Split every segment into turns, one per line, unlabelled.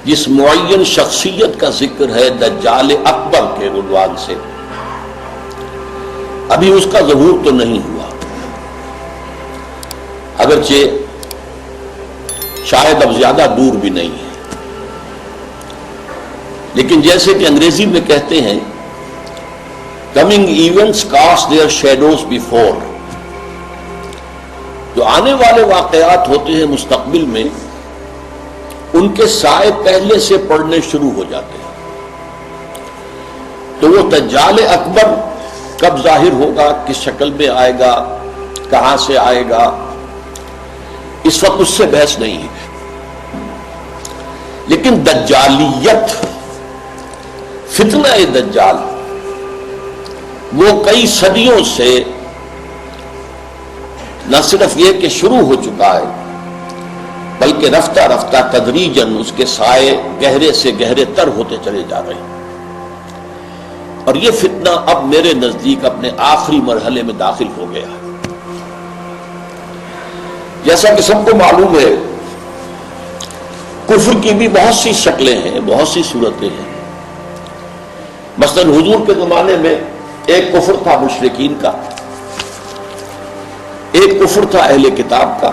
جس معین شخصیت کا ذکر ہے دجال اکبر کے عنوان سے، ابھی اس کا ظہور تو نہیں ہوا، اگرچہ شاید اب زیادہ دور بھی نہیں ہے، لیکن جیسے کہ انگریزی میں کہتے ہیں coming events cast their shadows before, جو آنے والے واقعات ہوتے ہیں مستقبل میں ان کے سائے پہلے سے پڑنے شروع ہو جاتے ہیں۔ تو وہ دجال اکبر کب ظاہر ہوگا، کس شکل میں آئے گا، کہاں سے آئے گا، اس وقت اس سے بحث نہیں ہے، لیکن دجالیت، فتنہ دجال وہ کئی صدیوں سے نہ صرف یہ کہ شروع ہو چکا ہے بلکہ رفتہ رفتہ تدریجاً اس کے سائے گہرے سے گہرے تر ہوتے چلے جا رہے ہیں، اور یہ فتنہ اب میرے نزدیک اپنے آخری مرحلے میں داخل ہو گیا ہے۔ جیسا کہ سب کو معلوم ہے کفر کی بھی بہت سی شکلیں ہیں، بہت سی صورتیں ہیں۔ مثلا حضور کے زمانے میں ایک کفر تھا مشرکین کا، ایک کفر تھا اہل کتاب کا،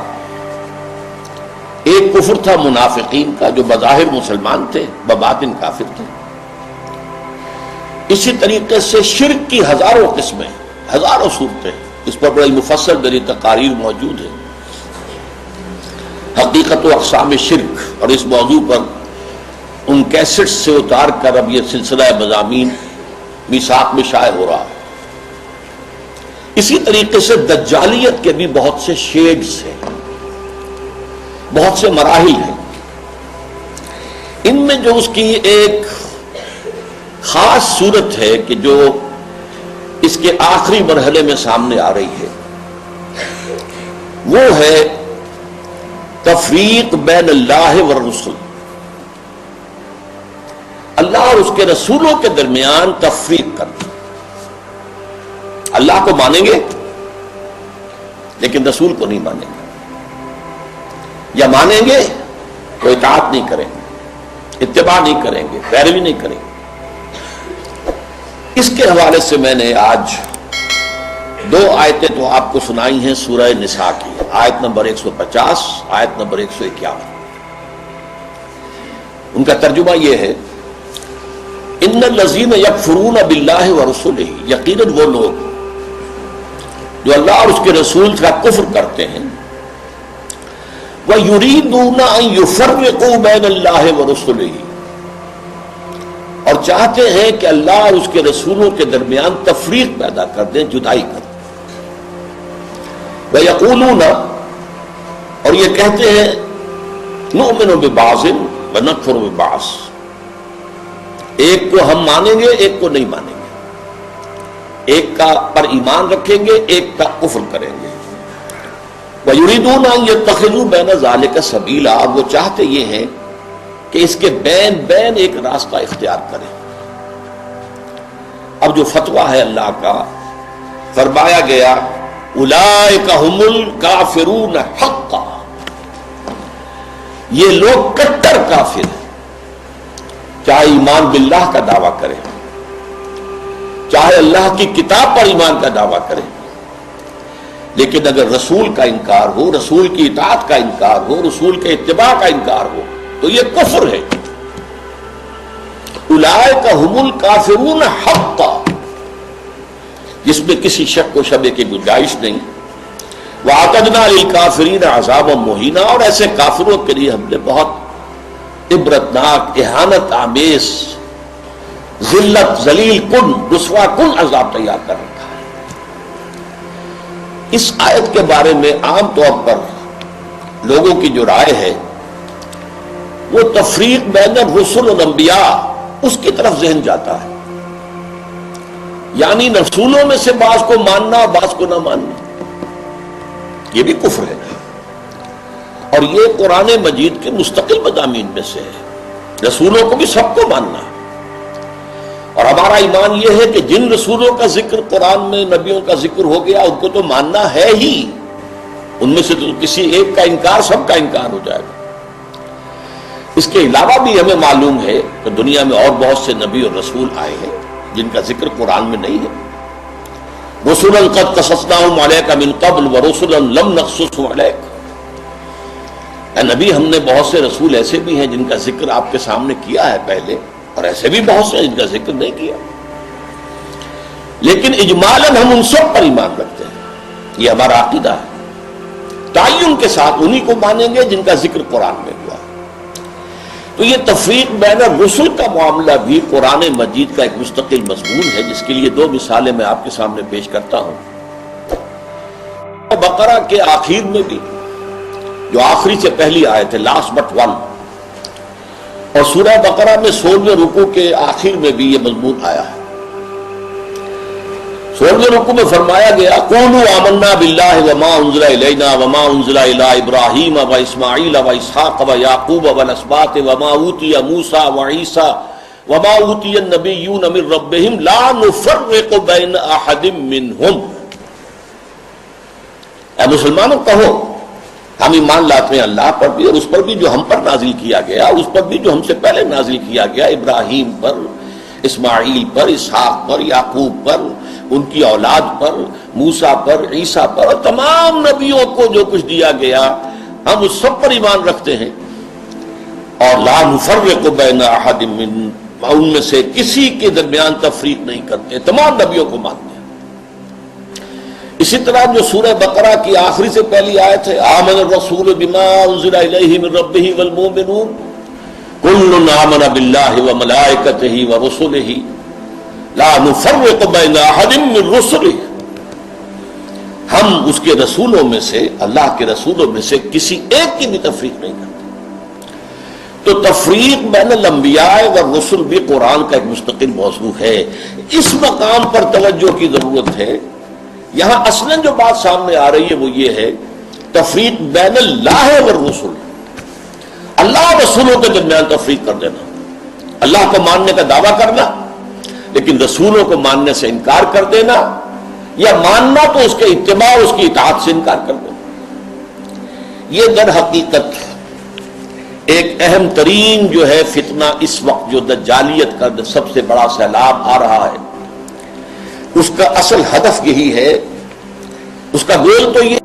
ایک کفر تھا منافقین کا جو بظاہر مسلمان تھے بباطن کافر تھے۔ اسی طریقے سے شرک کی ہزاروں قسمیں، ہزاروں صورتیں، اس پر بڑی مفصل میری تقاریر موجود ہے، حقیقت و اقسام شرک، اور اس موضوع پر ان کیسٹس سے اتار کر اب یہ سلسلہ مضامین میثاق میں شائع ہو رہا ہے۔ اسی طریقے سے دجالیت کے بھی بہت سے شیڈز ہیں، بہت سے مراحل ہیں۔ ان میں جو اس کی ایک خاص صورت ہے کہ جو اس کے آخری مرحلے میں سامنے آ رہی ہے، وہ ہے تفریق بین اللہ والرسل، اللہ اور اس کے رسولوں کے درمیان تفریق کرنا۔ اللہ کو مانیں گے لیکن رسول کو نہیں مانیں گے، یا مانیں گے تو اطاعت نہیں کریں گے، اتباع نہیں کریں گے، پیروی نہیں کریں گے۔ اس کے حوالے سے میں نے آج دو آیتیں تو آپ کو سنائی ہیں سورہ نساء کی، آیت نمبر 150، آیت نمبر 151۔ ان کا ترجمہ یہ ہے، ان الذین یکفرون باللہ ورسلہ، یقیناً وہ لوگ جو اللہ اور اس کے رسول کا کفر کرتے ہیں، وَيُرِيدُونَ أَن يُفَرِّقُوا بَيْنَ اللَّهِ وَرُسُلِهِ، اور چاہتے ہیں کہ اللہ اور اس کے رسولوں کے درمیان تفریق پیدا کر دیں، جدائی کر دیں۔ وَيَقُولُونَ، اور یہ کہتے ہیں، نُؤْمِنُ بِبَعْضٍ وَنَكْفُرُ بِبَعْضٍ، ایک کو ہم مانیں گے ایک کو نہیں مانیں گے، ایک کا پر ایمان رکھیں گے ایک کا کفر کریں گے۔ وَيُرِيدُونَ أَن يَتَّخِذُوا بَيْنَ ذَلِكَ سَبِيلًا، وہ چاہتے یہ ہیں کہ اس کے بین ایک راستہ اختیار کریں۔ اب جو فتویٰ ہے اللہ کا، فرمایا گیا اولئک هم الکافرون حقا، یہ لوگ کٹر کافر ہیں، چاہے ایمان باللہ کا دعویٰ کرے، چاہے اللہ کی کتاب پر ایمان کا دعویٰ کرے، لیکن اگر رسول کا انکار ہو، رسول کی اطاعت کا انکار ہو، رسول کے اتباع کا انکار ہو تو یہ کفر ہے۔ اولئک هم الکافرون حقا، جس میں کسی شک و شبہ کی گنجائش نہیں۔ وَأَعْتَدْنَا لِلْكَافِرِينَ عَذَابًا مُهِينًا، اور ایسے کافروں کے لیے ہم نے بہت عبرتناک، اہانت آمیز، ذلت، ذلیل کن، رسوا کن عذاب تیار کر رکھا ہے۔ اس آیت کے بارے میں عام طور پر لوگوں کی جو رائے ہے وہ تفریق بین الرسل والانبیاء، اس کی طرف ذہن جاتا ہے، یعنی رسولوں میں سے بعض کو ماننا اور بعض کو نہ ماننا، یہ بھی کفر ہے، اور یہ قرآن مجید کے مستقل مضامین میں سے ہے، رسولوں کو بھی سب کو ماننا۔ اور ہمارا ایمان یہ ہے کہ جن رسولوں کا ذکر قرآن میں، نبیوں کا ذکر ہو گیا، ان کو تو ماننا ہے ہی، ان میں سے تو کسی ایک کا انکار سب کا انکار ہو جائے گا۔ اس کے علاوہ بھی ہمیں معلوم ہے کہ دنیا میں اور بہت سے نبی اور رسول آئے ہیں جن کا ذکر قرآن میں نہیں ہے. رسلا قد قصصناہم علیک من قبل ورسلا لم نقصصہم علیک. اے نبی ہم نے بہت سے رسول ایسے بھی ہیں جن کا ذکر آپ کے سامنے کیا ہے پہلے، اور ایسے بھی بہت سے جن کا ذکر نہیں کیا، لیکن اجمالاً ہم ان سب پر ایمان رکھتے ہیں. یہ ہمارا عقیدہ ہے. تعین کے ساتھ انہی کو مانیں گے جن کا ذکر قرآن میں ہوا. تو یہ تفریق بین الرسل کا معاملہ بھی قرآن مجید کا ایک مستقل مضمون ہے، جس کے لیے دو مثالیں میں آپ کے سامنے پیش کرتا ہوں. بقرہ کے آخر میں بھی جو آخری سے پہلی آیت ہے، لاسٹ بٹ ون، اور سورہ بقرہ میں 16ویں رکوع کے آخر میں بھی یہ مضمون آیا ہے. 16ویں رکوع میں فرمایا گیا قولوا آمنا باللہ وما انزل الینا وما انزل الی ابراہیم واسماعیل واسحاق ویعقوب والاسباط وما اوتی موسیٰ وعیسیٰ وما اوتی النبیون من ربہم لا نفرق بین احد منہم. اے مسلمانوں کہو ہم ایمان لاتے ہیں اللہ پر بھی اور اس پر بھی جو ہم پر نازل کیا گیا، اس پر بھی جو ہم سے پہلے نازل کیا گیا، ابراہیم پر، اسماعیل پر، اسحاق پر، یعقوب پر، ان کی اولاد پر، موسیٰ پر، عیسیٰ پر، اور تمام نبیوں کو جو کچھ دیا گیا ہم اس سب پر ایمان رکھتے ہیں. اور لا نفرق بین احد منہم، ان میں سے کسی کے درمیان تفریق نہیں کرتے، تمام نبیوں کو مانتے ہیں. اسی طرح جو سورہ بقرہ کی آخری سے پہلی آیت ہے آمن الرسول بما انزل الیہ من ربہ والمؤمنون کل آمن باللہ وملائکتہ ورسلہ لا نفرق بین احد من رسلہ. ہم اس کے رسولوں میں سے، اللہ کے رسولوں میں سے کسی ایک کی بھی تفریق نہیں کرتے. تو تفریق بین الانبیاء والرسل بھی قرآن کا ایک مستقل موضوع ہے. اس مقام پر توجہ کی ضرورت ہے. یہاں اصلاً جو بات سامنے آ رہی ہے وہ یہ ہے تفریق بین اللہ والرسل، اللہ اور رسولوں کے درمیان تفریق کر دینا، اللہ کو ماننے کا دعویٰ کرنا لیکن رسولوں کو ماننے سے انکار کر دینا، یا ماننا تو اس کے اتباع اس کی اطاعت سے انکار کر دینا. یہ در حقیقت ایک اہم ترین جو ہے فتنہ اس وقت جو دجالیت کا سب سے بڑا سیلاب آ رہا ہے، اس کا اصل ہدف یہی ہے، اس کا گول تو یہ